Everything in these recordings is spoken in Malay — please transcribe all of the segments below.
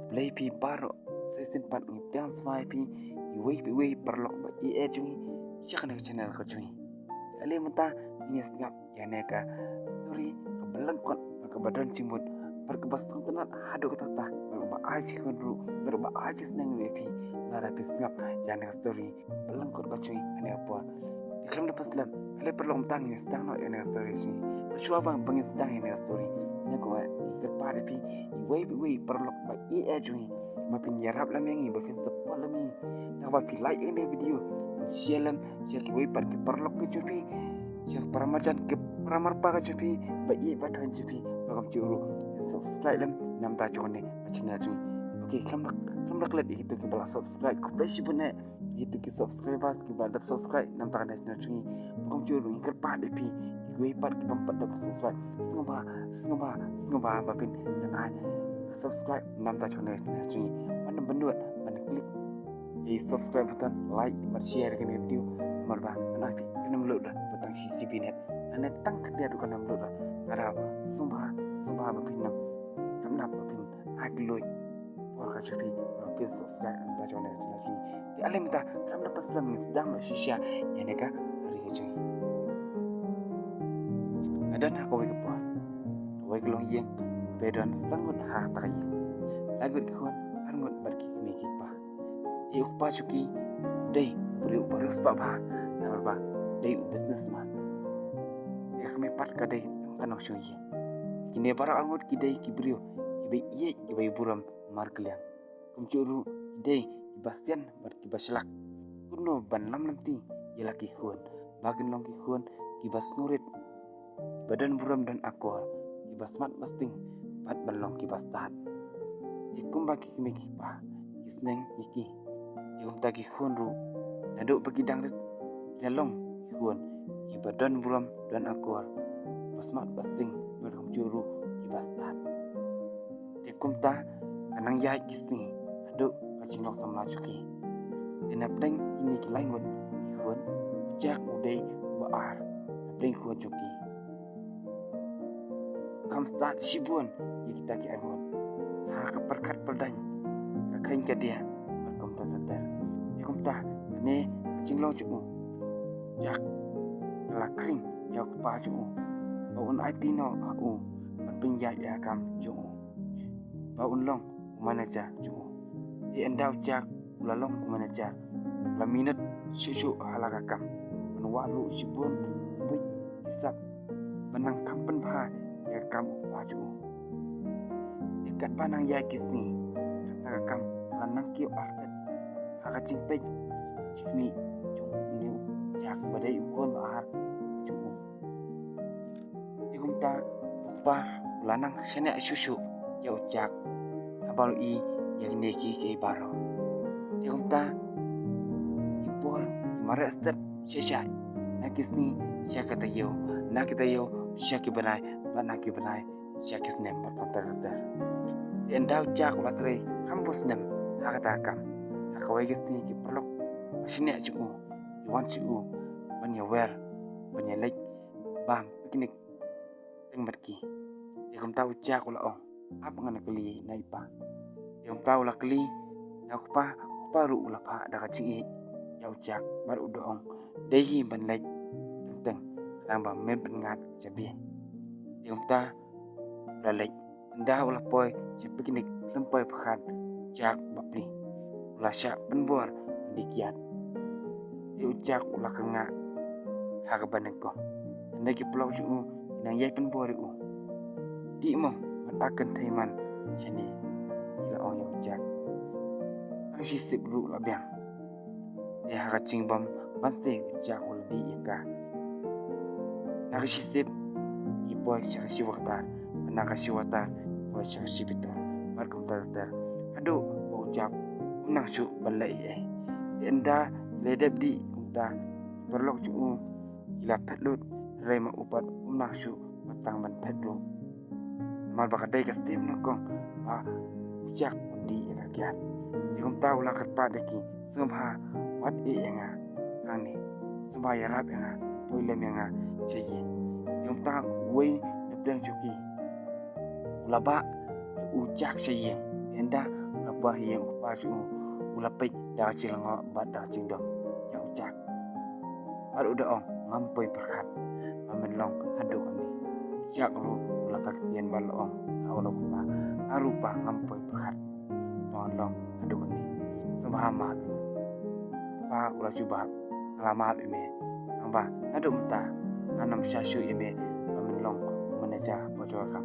play pi baro season pat ngi dance vai pi iwe perlok ba cungi chakna channel ko cungi ale mata ini ngap ya neka story kebelang kon kebadan cimbut perkebasang tenan hado tata berba aji kunru berba aji seneng pi nara pisngap ya neka story belang kon ba cungi ane apa ikram da paslam ale perlok mtang ni stang no ya neka story cungi shua bang bangin stang ya neka story neko ikat pare pi iwe perlok ba cungi mapin yarap lam yang ba fin support lam ni tak ba pi like ini video share lam share ki par ki perlok ke cupi share paramajan ke paramar pa ke cupi ba ba than cupi ba kam curu subscribe lam nam ta chone channel cungi okay kam rak lat itu ki bala subscribe ko play shibune itu ki subscribers ki ba subscribe nam ta channel cungi ba kam curu ikat pa de pi gue par ki bam pada subscribe sengba ba pin dan ai subscribe nam ta channel cungi mana benduat mana klik subscribe button like dan share kan video marba nafi kanam loda butang CCP net ane tang kedia du kanam loda ara sumba ba pin nam kamna ba pin agloi por ka chupi pin subscribe nam ta channel cungi di alim ta kamna paslam ni sedang no shisha yani ka tori ka cungi adan aku wikapor wai kelong yeng bedon sangun ha tayi lagut khon arngut barki kemi kipa di ukpa chuki dei buri baru spa ba na ba dei businessman ya kemi pat ka dei kan osho ye kini bara arngut ki dei ki brio ki bai buram marklian kumchuru dei ki bastian barki baslak kuno banlam nanti yelaki khon bagin long ki khon ki basnurit badan buram dan akor kibas mat basting pat balong kibas tahat ikum bagi kimi kipa kisneng iki yum tagi khunru naduk bagi dangrit jalong khun ki badan buram dan akor kibas mat basting berhum juru kibas tahat ikum ta kanang yai kisni aduk kacing lok samla cuki tinap deng ini kilaingun khun jak udai baar deng khun cuki kam start shibun kita ki armon ha ka perkat perdan ka kain ka dia kom ta ter kom ta ne jinglong chu jak la kring ya ku pa chu ba un ai ti no u man pin ya kam chu ba un long manager chu di endau jak la long manager la minut shu halaka kam man wa lu shibun bi isap benang kampen pha ya kam baju dekat panang ya kisni kata kam lanang ki artet haka cingpej cikni cung ni jak badai ukon bahar cung dikumta pa lanang sene susu ya jak abal i yang neki ke baro dikumta kipor mare step sheshai nakisni syakata yo nakita yo syaki banai banaki banai syaki snem berkontar endau jak ulatre kampus nem hakata kam hakawai gisni ki perlok masine ju wan chu banya wer banya lek bam piknik teng marki dikum tau jak ula ong apa ngana keli naipa dikum tau la keli yakpa ru ula pa daga chi yau jak baru doong dehi ban lek teng tambah memben ngat jabi dikum ta la lek nda ula poi si piknik sampai pekhat jak bapli ula syak penbor dikiat diucak ula kenga hagabaneko ndagi pulau ju nang yai penbor u di mo akan thaiman chani ila ong yau jak ang si sibru labyang dia haga cingbam pasti jak ul di ika nakasisip ipoy siya kasiwata nakasiwata boy siya kasibito markum ter adu baucap unang su balai enda ledep di kumta perlok ju gila petlut rema upat unang su matang ban petlu mal bakadai kasim nakong ba ujak undi ekakian di kumta ula katpa deki sembha wat nga ani sembha yarap nga toilem nga cheji yung ta way na pleng chuki ulaba ujak sayang enda ulaba yang upasu ulapik da cilango bat da cingdom ya ujak baru udah ong ngampoi berkat amin long hadu ni ujak lu ulaba ketian balong awal kupa arupa ngampoi berkat long hadu ni subhama pa ulah coba alama ime amba hadu mta anam syasyu ime amin long menaja bojo kam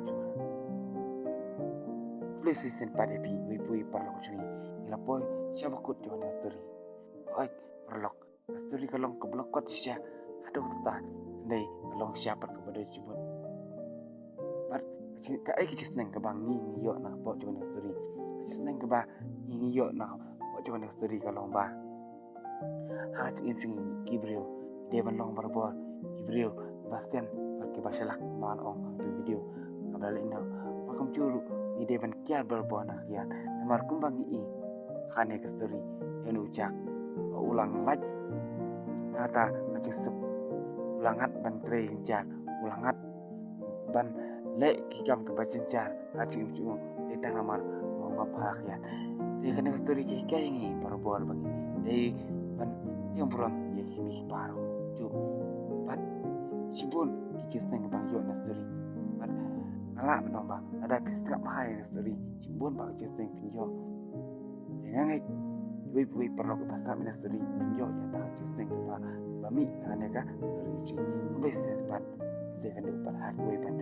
Plus season pada pi wipui parlok cuni ila poi siapa kut jona story oi parlok story kalong ke blok kot sia aduh ta nei kalong siapa ke pada cibut bar ka ai kicis nang ke bang ni yo na bo jona story kicis nang ke ba ni yo na bo jona story kalong ba ha tim cing kibril devan long barbor kibril bastian ke basalak mal ong tu video kabal ina pakam curu ni devan kia berbona kian namar kumbang i hane ke story yang ucak ulang lagi kata macam ulangat ban tre jar ulangat ban le kikam ke bacin jar acing cu deta namar mau ngapa kian dia kena story kikai ini berbor bagi dei ban yang buram ya kimi paru cu ban sibun kicis nang bang yo na story ala menomba ada kestra mahai na story cimbun pak jesteng pinjo jangan ngai wei perlu ke pasal na story pinjo ya tak jesteng ke ba bami ane ka story ci bes sebat saya kan upar hak wei pan